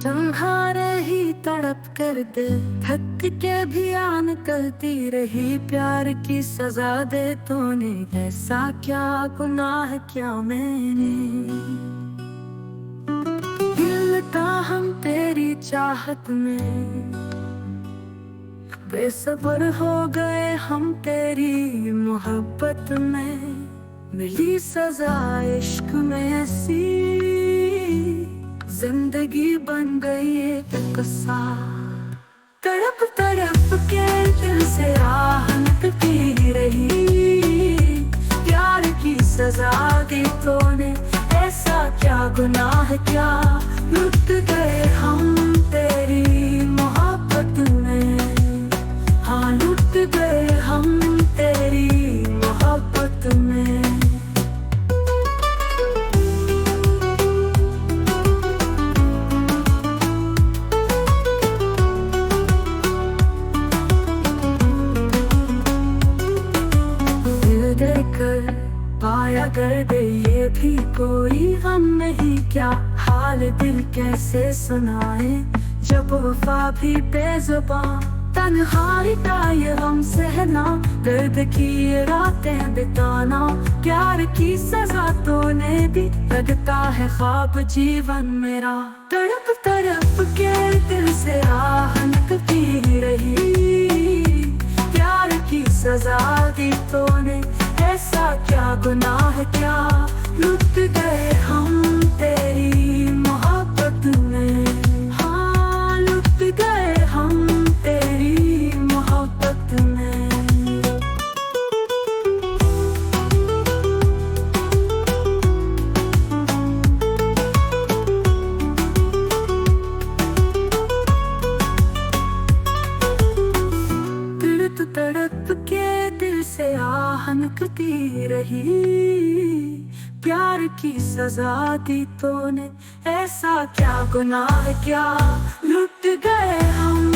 तुम्हारे ही तड़प कर दिल थक के भी आन करती रही। प्यार की सजा दे तूने, ऐसा क्या गुनाह किया मैंने। दिल का हम तेरी चाहत में, बेसब्र हो गए हम तेरी मोहब्बत में। मिली सजा इश्क में ऐसी, जिंदगी बन गई एक कसा। तड़प तड़प के दिल से आह निकलती रही। प्यार की सजा दी तूने, ऐसा क्या गुनाह किया। लुट गए हम तेरी मोहब्बत में, हाँ लुट गए हम तेरी मोहब्बत में। कर पाया कर दे ये भी कोई हम नहीं, क्या हाल दिल कैसे सुनाए जब वफा भी बेजुबान। तन्हाई का ये गम सहना, दर्द की ये रातें बिताना। प्यार की सजा तूने दी, लगता है ख्वाब जीवन मेरा। तड़प तड़प के दिल से आह निकलती रही। प्यार की सजा दी तूने, ऐसा क्या गुनाह किया। लुट गए हम तेरी मोहब्बत में, हाँ लुट गए हम तेरी मोहब्बत में। तड़प तड़प के दिल से आह निकलती रही। प्यार की सजा दी तूने, ऐसा क्या गुनाह किया। लुट गए हम